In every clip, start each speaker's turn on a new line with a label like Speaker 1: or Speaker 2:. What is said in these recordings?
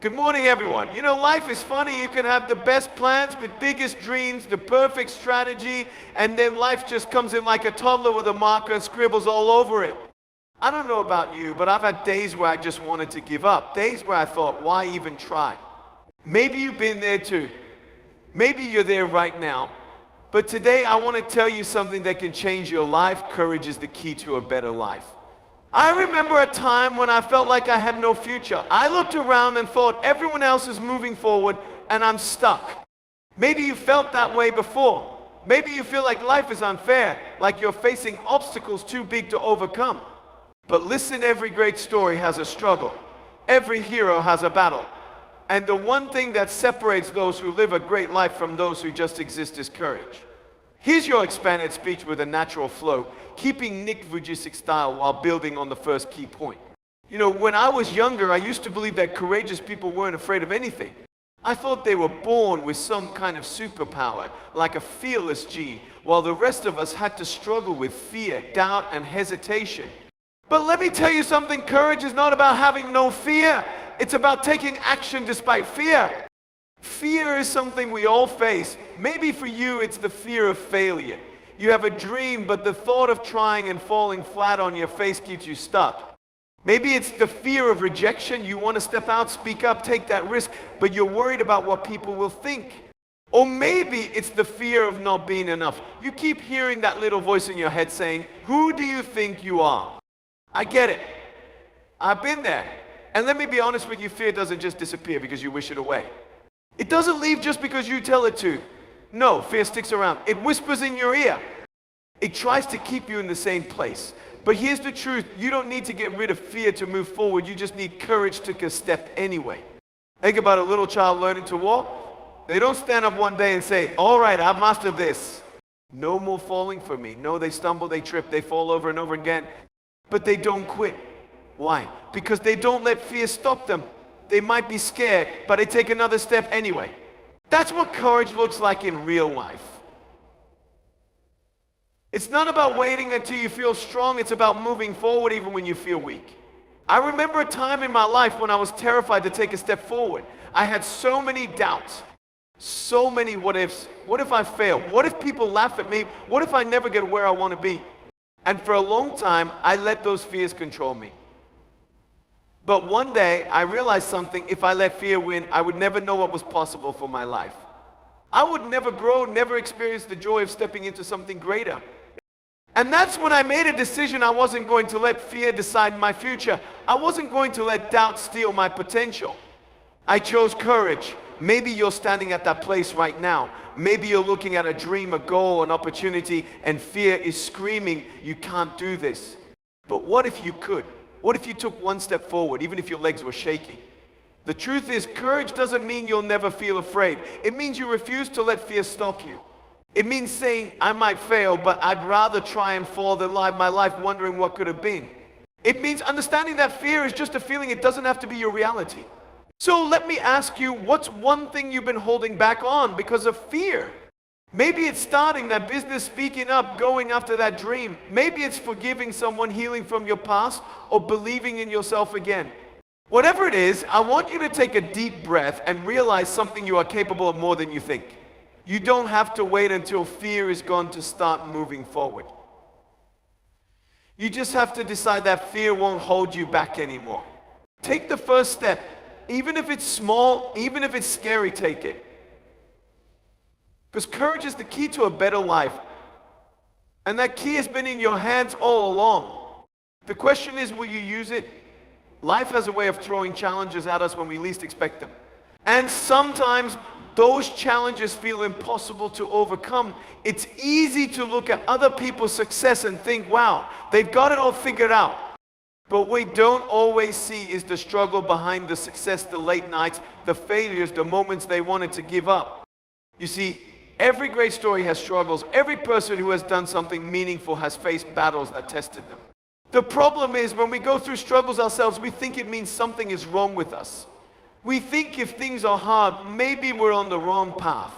Speaker 1: Good morning, everyone. You know, life is funny. You can have the best plans, the biggest dreams, the perfect strategy, and then life just comes in like a toddler with a marker and scribbles all over it. I don't know about you, but I've had days where I just wanted to give up. Days where I thought, why even try? Maybe you've been there too. Maybe you're there right now. But today I want to tell you something that can change your life. Courage is the key to a better life. I remember a time when I felt like I had no future. I looked around and thought everyone else is moving forward and I'm stuck. Maybe you felt that way before. Maybe you feel like life is unfair, like you're facing obstacles too big to overcome. But listen, every great story has a struggle. Every hero has a battle. And the one thing that separates those who live a great life from those who just exist is courage. Here's your expanded speech with a natural flow, keeping Nick Vujicic style while building on the first key point. You know, when I was younger, I used to believe that courageous people weren't afraid of anything. I thought they were born with some kind of superpower, like a fearless gene, while the rest of us had to struggle with fear, doubt, and hesitation. But let me tell you something, courage is not about having no fear. It's about taking action despite fear. Fear is something we all face. Maybe for you, it's the fear of failure. You have a dream, but the thought of trying and falling flat on your face keeps you stuck. Maybe it's the fear of rejection. You want to step out, speak up, take that risk, but you're worried about what people will think. Or maybe it's the fear of not being enough. You keep hearing that little voice in your head saying, "Who do you think you are?" I get it. I've been there. And let me be honest with you, fear doesn't just disappear because you wish it away. It doesn't leave just because you tell it to. No, fear sticks around. It whispers in your ear. It tries to keep you in the same place. But here's the truth. You don't need to get rid of fear to move forward. You just need courage to take a step anyway. Think about a little child learning to walk. They don't stand up one day and say, "All right, I've mastered this. No more falling for me." No, they stumble, they trip, they fall over and over again. But they don't quit. Why? Because they don't let fear stop them. They might be scared, but they take another step anyway. That's what courage looks like in real life. It's not about waiting until you feel strong. It's about moving forward even when you feel weak. I remember a time in my life when I was terrified to take a step forward. I had so many doubts, so many what ifs. What if I fail? What if people laugh at me? What if I never get where I want to be? And for a long time, I let those fears control me. But one day, I realized something. If I let fear win, I would never know what was possible for my life. I would never grow, never experience the joy of stepping into something greater. And that's when I made a decision. I wasn't going to let fear decide my future. I wasn't going to let doubt steal my potential. I chose courage. Maybe you're standing at that place right now. Maybe you're looking at a dream, a goal, an opportunity, and fear is screaming, "You can't do this." But what if you could? What if you took one step forward, even if your legs were shaking? The truth is, courage doesn't mean you'll never feel afraid. It means you refuse to let fear stop you. It means saying, "I might fail, but I'd rather try and fall than live my life wondering what could have been." It means understanding that fear is just a feeling. It doesn't have to be your reality. So let me ask you, what's one thing you've been holding back on because of fear? Maybe it's starting that business, speaking up, going after that dream. Maybe it's forgiving someone, healing from your past, or believing in yourself again. Whatever it is, I want you to take a deep breath and realize something you are capable of more than you think. You don't have to wait until fear is gone to start moving forward. You just have to decide that fear won't hold you back anymore. Take the first step. Even if it's small, even if it's scary, take it. Because courage is the key to a better life. And that key has been in your hands all along. The question is, will you use it? Life has a way of throwing challenges at us when we least expect them. And sometimes those challenges feel impossible to overcome. It's easy to look at other people's success and think, wow, they've got it all figured out. But what we don't always see is the struggle behind the success, the late nights, the failures, the moments they wanted to give up. You see, every great story has struggles. Every person who has done something meaningful has faced battles that tested them. The problem is when we go through struggles ourselves, we think it means something is wrong with us. We think if things are hard, maybe we're on the wrong path.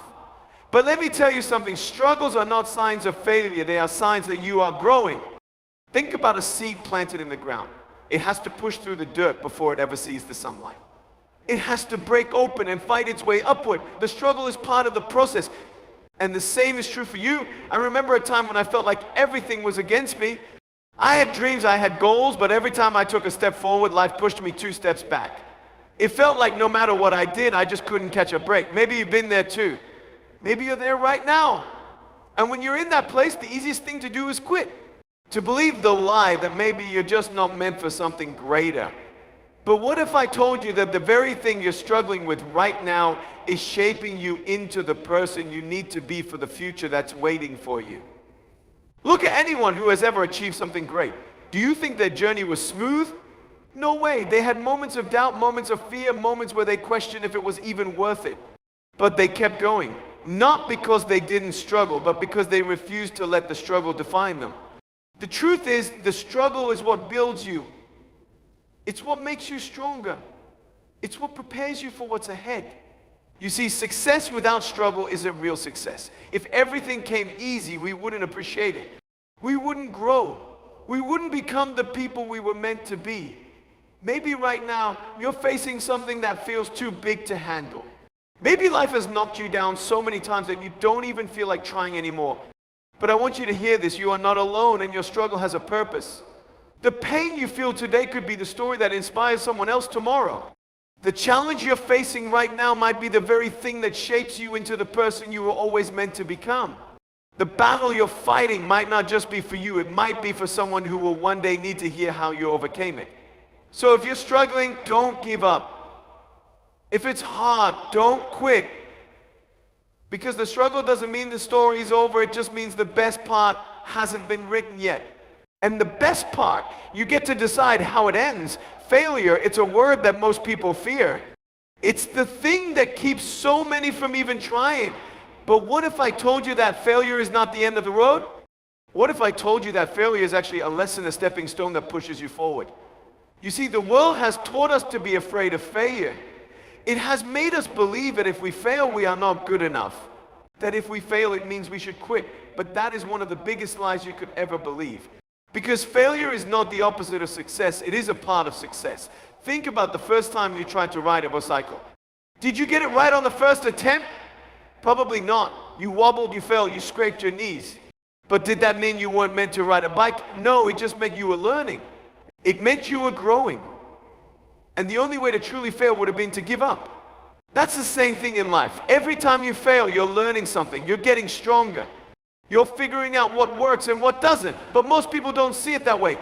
Speaker 1: But let me tell you something. Struggles are not signs of failure. They are signs that you are growing. Think about a seed planted in the ground. It has to push through the dirt before it ever sees the sunlight. It has to break open and fight its way upward. The struggle is part of the process. And the same is true for you. I remember a time when I felt like everything was against me. I had dreams, I had goals, but every time I took a step forward, life pushed me 2 steps back. It felt like no matter what I did, I just couldn't catch a break. Maybe you've been there too. Maybe you're there right now. And when you're in that place, the easiest thing to do is quit. To believe the lie that maybe you're just not meant for something greater. But what if I told you that the very thing you're struggling with right now is shaping you into the person you need to be for the future that's waiting for you? Look at anyone who has ever achieved something great. Do you think their journey was smooth? No way. They had moments of doubt, moments of fear, moments where they questioned if it was even worth it. But they kept going. Not because they didn't struggle, but because they refused to let the struggle define them. The truth is, the struggle is what builds you. It's what makes you stronger. It's what prepares you for what's ahead. You see, success without struggle isn't real success. If everything came easy, we wouldn't appreciate it. We wouldn't grow. We wouldn't become the people we were meant to be. Maybe right now, you're facing something that feels too big to handle. Maybe life has knocked you down so many times that you don't even feel like trying anymore. But I want you to hear this. You are not alone, and your struggle has a purpose. The pain you feel today could be the story that inspires someone else tomorrow. The challenge you're facing right now might be the very thing that shapes you into the person you were always meant to become. The battle you're fighting might not just be for you. It might be for someone who will one day need to hear how you overcame it. So if you're struggling, don't give up. If it's hard, don't quit. Because the struggle doesn't mean the story is over. It just means the best part hasn't been written yet. And the best part, you get to decide how it ends. Failure, it's a word that most people fear. It's the thing that keeps so many from even trying. But what if I told you that failure is not the end of the road? What if I told you that failure is actually a lesson, a stepping stone that pushes you forward? You see, the world has taught us to be afraid of failure. It has made us believe that if we fail, we are not good enough. That if we fail, it means we should quit. But that is one of the biggest lies you could ever believe. Because failure is not the opposite of success. It is a part of success. Think about the first time you tried to ride a motorcycle. Did you get it right on the first attempt? Probably not. You wobbled, you fell, you scraped your knees. But did that mean you weren't meant to ride a bike? No, it just meant you were learning. It meant you were growing. And the only way to truly fail would have been to give up. That's the same thing in life. Every time you fail, you're learning something. You're getting stronger. You're figuring out what works and what doesn't. But most people don't see it that way.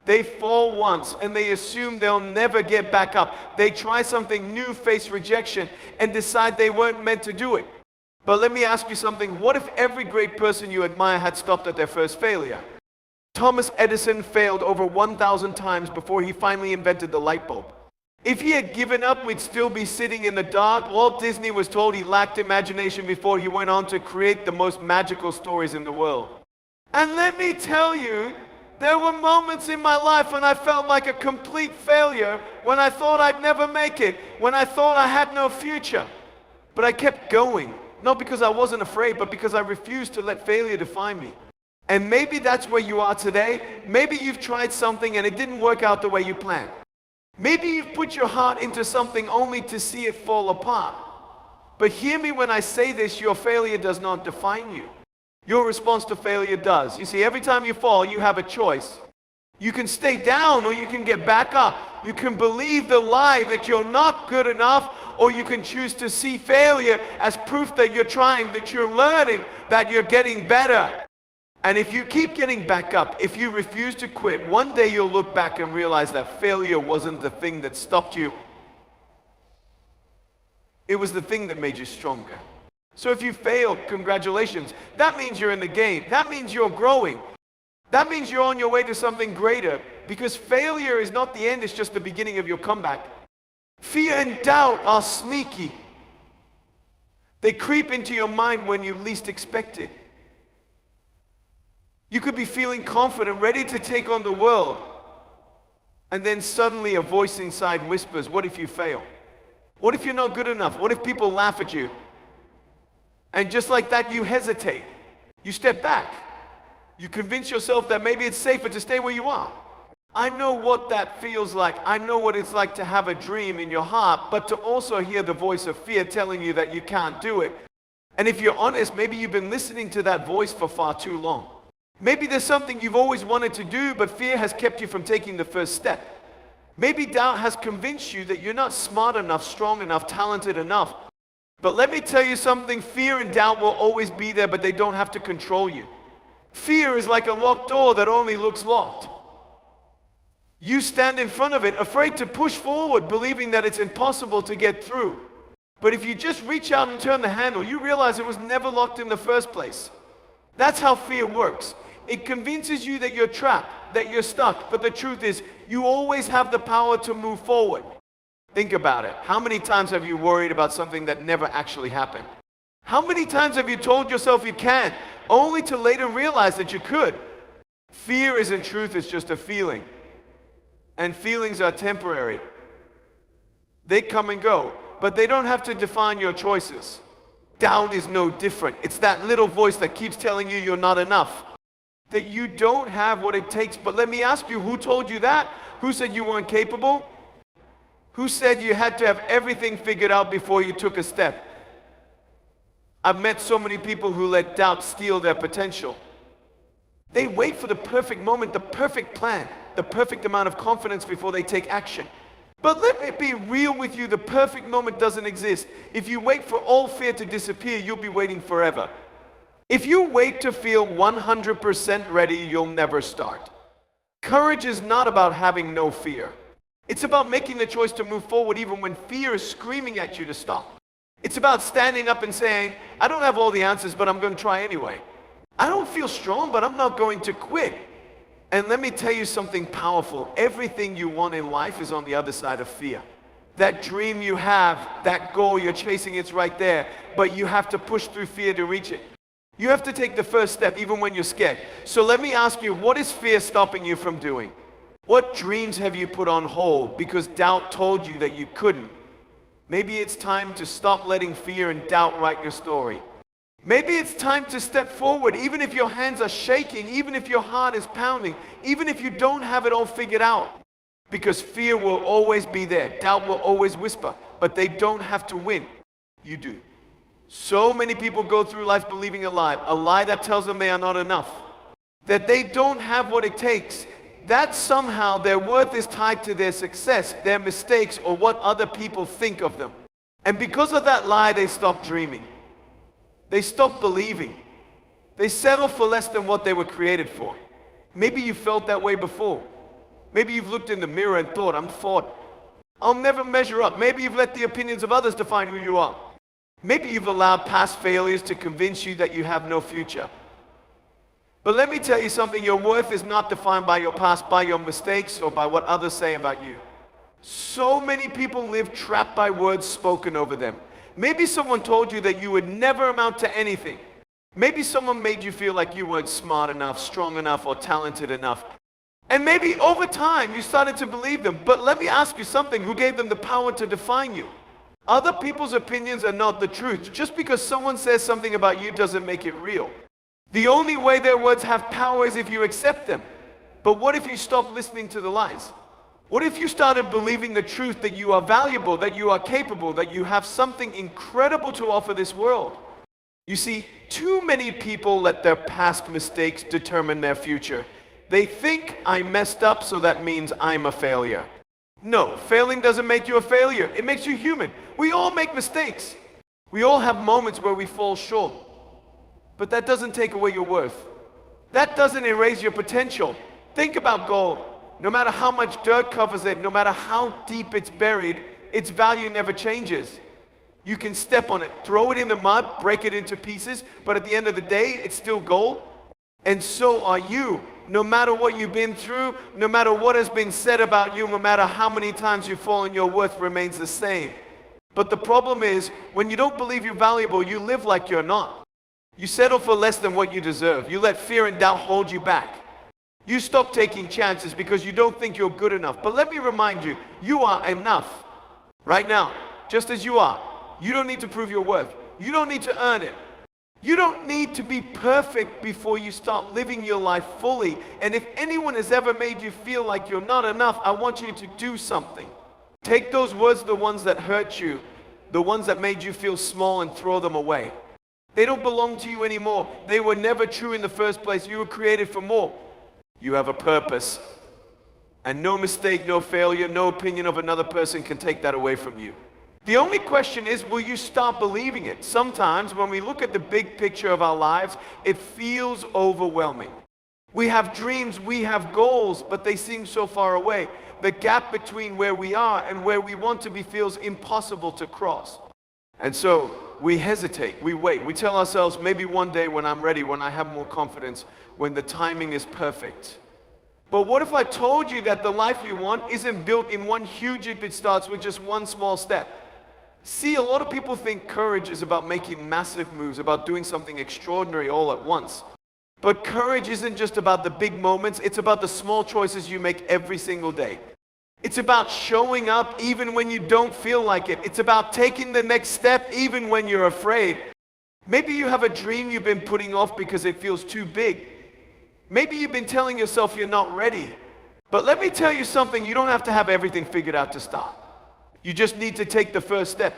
Speaker 1: They fall once and they assume they'll never get back up. They try something new, face rejection, and decide they weren't meant to do it. But let me ask you something. What if every great person you admire had stopped at their first failure? Thomas Edison failed over 1,000 times before he finally invented the light bulb. If he had given up, we'd still be sitting in the dark. Walt Disney was told he lacked imagination before he went on to create the most magical stories in the world. And let me tell you, there were moments in my life when I felt like a complete failure, when I thought I'd never make it, when I thought I had no future. But I kept going, not because I wasn't afraid, but because I refused to let failure define me. And maybe that's where you are today. Maybe you've tried something and it didn't work out the way you planned. Maybe you've put your heart into something only to see it fall apart. But hear me when I say this, your failure does not define you. Your response to failure does. You see, every time you fall, you have a choice. You can stay down or you can get back up. You can believe the lie that you're not good enough, or you can choose to see failure as proof that you're trying, that you're learning, that you're getting better. And if you keep getting back up, if you refuse to quit, one day you'll look back and realize that failure wasn't the thing that stopped you. It was the thing that made you stronger. So if you failed, congratulations. That means you're in the game. That means you're growing. That means you're on your way to something greater. Because failure is not the end, it's just the beginning of your comeback. Fear and doubt are sneaky. They creep into your mind when you least expect it. You could be feeling confident, ready to take on the world. And then suddenly a voice inside whispers, what if you fail? What if you're not good enough? What if people laugh at you? And just like that, you hesitate. You step back. You convince yourself that maybe it's safer to stay where you are. I know what that feels like. I know what it's like to have a dream in your heart, but to also hear the voice of fear telling you that you can't do it. And if you're honest, maybe you've been listening to that voice for far too long. Maybe there's something you've always wanted to do, but fear has kept you from taking the first step. Maybe doubt has convinced you that you're not smart enough, strong enough, talented enough. But let me tell you something, fear and doubt will always be there, but they don't have to control you. Fear is like a locked door that only looks locked. You stand in front of it, afraid to push forward, believing that it's impossible to get through. But if you just reach out and turn the handle, you realize it was never locked in the first place. That's how fear works. It convinces you that you're trapped, that you're stuck. But the truth is, you always have the power to move forward. Think about it. How many times have you worried about something that never actually happened? How many times have you told yourself you can't, only to later realize that you could? Fear is in truth is just a feeling. And feelings are temporary. They come and go, but they don't have to define your choices. Doubt is no different. It's that little voice that keeps telling you you're not enough, that you don't have what it takes. But let me ask you, who told you that? Who said you weren't capable? Who said you had to have everything figured out before you took a step? I've met so many people who let doubt steal their potential. They wait for the perfect moment, the perfect plan, the perfect amount of confidence before they take action. But let me be real with you, the perfect moment doesn't exist. If you wait for all fear to disappear, you'll be waiting forever. If you wait to feel 100% ready, you'll never start. Courage is not about having no fear. It's about making the choice to move forward even when fear is screaming at you to stop. It's about standing up and saying, I don't have all the answers, but I'm going to try anyway. I don't feel strong, but I'm not going to quit. And let me tell you something powerful. Everything you want in life is on the other side of fear. That dream you have, that goal you're chasing, it's right there. But you have to push through fear to reach it. You have to take the first step even when you're scared. So let me ask you, what is fear stopping you from doing? What dreams have you put on hold because doubt told you that you couldn't? Maybe it's time to stop letting fear and doubt write your story. Maybe it's time to step forward, even if your hands are shaking, even if your heart is pounding, even if you don't have it all figured out. Because fear will always be there. Doubt will always whisper, but they don't have to win. You do. So many people go through life believing a lie that tells them they are not enough, that they don't have what it takes, that somehow their worth is tied to their success, their mistakes, or what other people think of them. And because of that lie, they stop dreaming. They stop believing. They settle for less than what they were created for. Maybe you felt that way before. Maybe you've looked in the mirror and thought, I'll never measure up. Maybe you've let the opinions of others define who you are. Maybe you've allowed past failures to convince you that you have no future. But let me tell you something, your worth is not defined by your past, by your mistakes, or by what others say about you. So many people live trapped by words spoken over them. Maybe someone told you that you would never amount to anything. Maybe someone made you feel like you weren't smart enough, strong enough, or talented enough. And maybe over time you started to believe them. But let me ask you something, who gave them the power to define you? Other people's opinions are not the truth. Just because someone says something about you doesn't make it real. The only way their words have power is if you accept them. But what if you stop listening to the lies? What if you started believing the truth that you are valuable, that you are capable, that you have something incredible to offer this world? You see, too many people let their past mistakes determine their future. They think I messed up, so that means I'm a failure. No, failing doesn't make you a failure. It makes you human. We all make mistakes. We all have moments where we fall short. But that doesn't take away your worth. That doesn't erase your potential. Think about gold. No matter how much dirt covers it, no matter how deep it's buried, its value never changes. You can step on it, throw it in the mud, break it into pieces, but at the end of the day, it's still gold. And so are you. No matter what you've been through, no matter what has been said about you, no matter how many times you've fallen, your worth remains the same. But the problem is, when you don't believe you're valuable, you live like you're not. You settle for less than what you deserve. You let fear and doubt hold you back. You stop taking chances because you don't think you're good enough. But let me remind you, you are enough. Right now, just as you are. You don't need to prove your worth. You don't need to earn it. You don't need to be perfect before you start living your life fully. And if anyone has ever made you feel like you're not enough, I want you to do something. Take those words, the ones that hurt you, the ones that made you feel small, and throw them away. They don't belong to you anymore. They were never true in the first place. You were created for more. You have a purpose. And no mistake, no failure, no opinion of another person can take that away from you. The only question is, will you start believing it? Sometimes when we look at the big picture of our lives, it feels overwhelming. We have dreams, we have goals, but they seem so far away. The gap between where we are and where we want to be feels impossible to cross. And so we hesitate, we wait. We tell ourselves, maybe one day when I'm ready, when I have more confidence, when the timing is perfect. But what if I told you that the life you want isn't built in one huge leap, it starts with just one small step? See, a lot of people think courage is about making massive moves, about doing something extraordinary all at once. But courage isn't just about the big moments, it's about the small choices you make every single day. It's about showing up even when you don't feel like it. It's about taking the next step even when you're afraid. Maybe you have a dream you've been putting off because it feels too big. Maybe you've been telling yourself you're not ready. But let me tell you something, you don't have to have everything figured out to start. You just need to take the first step.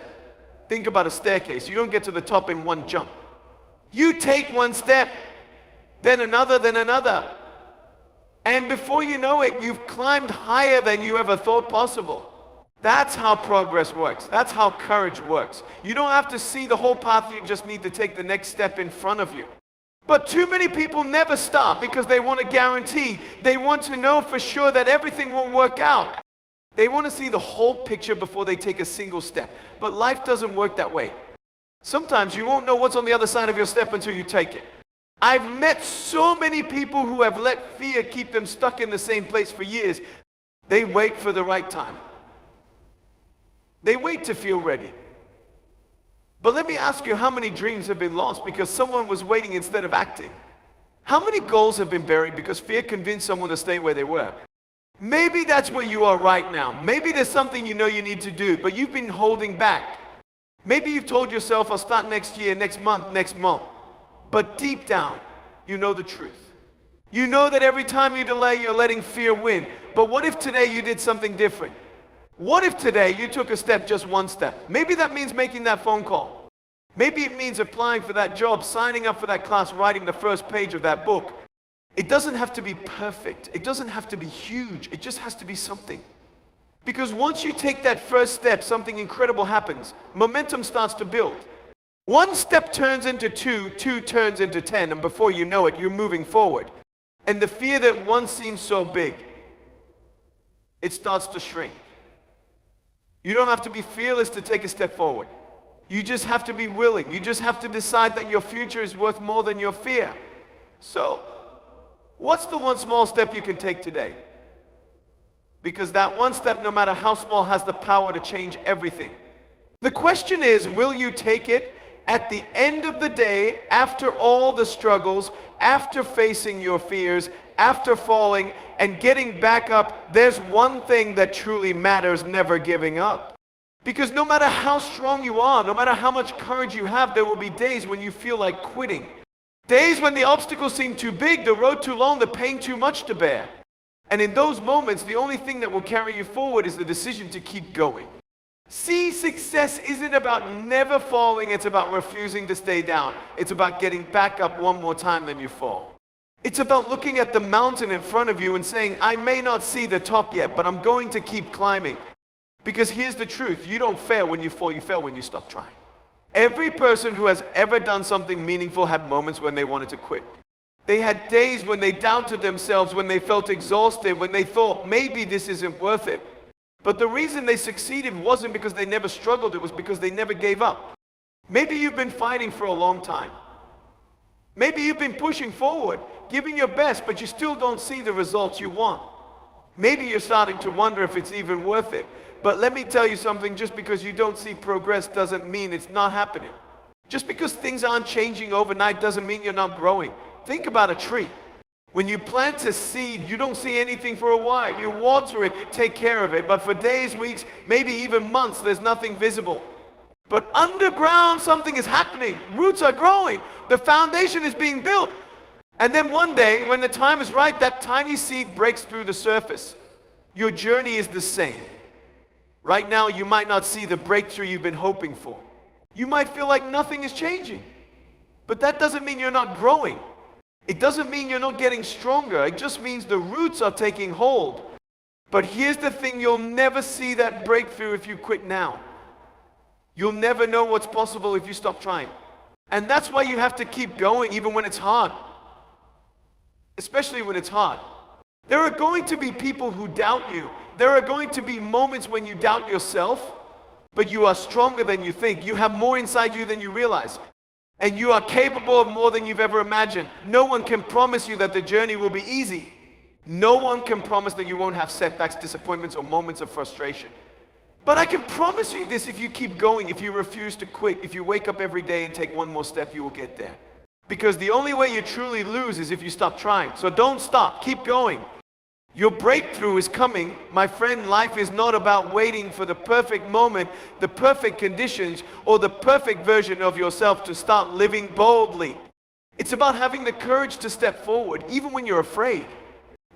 Speaker 1: Think about a staircase. You don't get to the top in one jump. You take one step, then another, then another. And before you know it, you've climbed higher than you ever thought possible. That's how progress works. That's how courage works. You don't have to see the whole path, you just need to take the next step in front of you. But too many people never start because they want a guarantee. They want to know for sure that everything will work out. They want to see the whole picture before they take a single step. But life doesn't work that way. Sometimes you won't know what's on the other side of your step until you take it. I've met so many people who have let fear keep them stuck in the same place for years. They wait for the right time. They wait to feel ready. But let me ask you, how many dreams have been lost because someone was waiting instead of acting? How many goals have been buried because fear convinced someone to stay where they were? Maybe that's where you are right now. Maybe there's something you know you need to do, but you've been holding back. Maybe you've told yourself, I'll start next year, next month. But deep down, you know the truth. You know that every time you delay, you're letting fear win. But what if today you did something different? What if today you took a step, just one step? Maybe that means making that phone call. Maybe it means applying for that job, signing up for that class, writing the first page of that book. It doesn't have to be perfect. It doesn't have to be huge. It just has to be something. Because once you take that first step, something incredible happens. Momentum starts to build. One step turns into two, two turns into 10, and before you know it, you're moving forward. And the fear that once seemed so big, it starts to shrink. You don't have to be fearless to take a step forward. You just have to be willing. You just have to decide that your future is worth more than your fear. So, what's the one small step you can take today? Because that one step, no matter how small, has the power to change everything. The question is, will you take it? At the end of the day, after all the struggles, after facing your fears, after falling and getting back up, there's one thing that truly matters: never giving up. Because no matter how strong you are, no matter how much courage you have, there will be days when you feel like quitting. Days when the obstacles seem too big, the road too long, the pain too much to bear. And in those moments, the only thing that will carry you forward is the decision to keep going. See, success isn't about never falling, it's about refusing to stay down. It's about getting back up one more time than you fall. It's about looking at the mountain in front of you and saying, I may not see the top yet, but I'm going to keep climbing. Because here's the truth, you don't fail when you fall, you fail when you stop trying. Every person who has ever done something meaningful had moments when they wanted to quit. They had days when they doubted themselves, when they felt exhausted, when they thought, maybe this isn't worth it. But the reason they succeeded wasn't because they never struggled, it was because they never gave up. Maybe you've been fighting for a long time. Maybe you've been pushing forward, giving your best, but you still don't see the results you want. Maybe you're starting to wonder if it's even worth it. But let me tell you something, just because you don't see progress doesn't mean it's not happening. Just because things aren't changing overnight doesn't mean you're not growing. Think about a tree. When you plant a seed, you don't see anything for a while. You water it, take care of it, but for days, weeks, maybe even months, there's nothing visible. But underground, something is happening. Roots are growing. The foundation is being built. And then one day, when the time is right, that tiny seed breaks through the surface. Your journey is the same. Right now, you might not see the breakthrough you've been hoping for. You might feel like nothing is changing. But that doesn't mean you're not growing. It doesn't mean you're not getting stronger. It just means the roots are taking hold. But here's the thing, you'll never see that breakthrough if you quit now. You'll never know what's possible if you stop trying. And that's why you have to keep going even when it's hard. Especially when it's hard. There are going to be people who doubt you. There are going to be moments when you doubt yourself, but you are stronger than you think. You have more inside you than you realize. And you are capable of more than you've ever imagined. No one can promise you that the journey will be easy. No one can promise that you won't have setbacks, disappointments, or moments of frustration. But I can promise you this, if you keep going, if you refuse to quit, if you wake up every day and take one more step, you will get there. Because the only way you truly lose is if you stop trying. So don't stop, keep going. Your breakthrough is coming. My friend, life is not about waiting for the perfect moment, the perfect conditions, or the perfect version of yourself to start living boldly. It's about having the courage to step forward, even when you're afraid.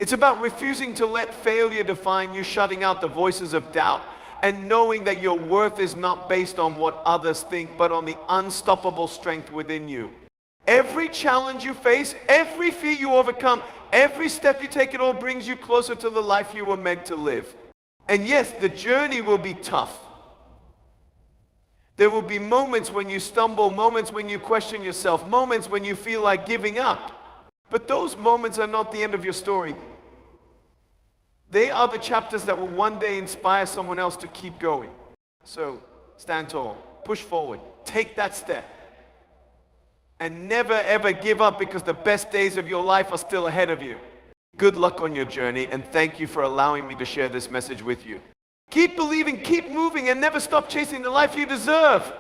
Speaker 1: It's about refusing to let failure define you, shutting out the voices of doubt, and knowing that your worth is not based on what others think, but on the unstoppable strength within you. Every challenge you face, every fear you overcome, every step you take, it all brings you closer to the life you were meant to live. And yes, the journey will be tough. There will be moments when you stumble, moments when you question yourself, moments when you feel like giving up. But those moments are not the end of your story. They are the chapters that will one day inspire someone else to keep going. So stand tall, push forward, take that step. And never ever give up, because the best days of your life are still ahead of you. Good luck on your journey, and thank you for allowing me to share this message with you. Keep believing, keep moving, and never stop chasing the life you deserve.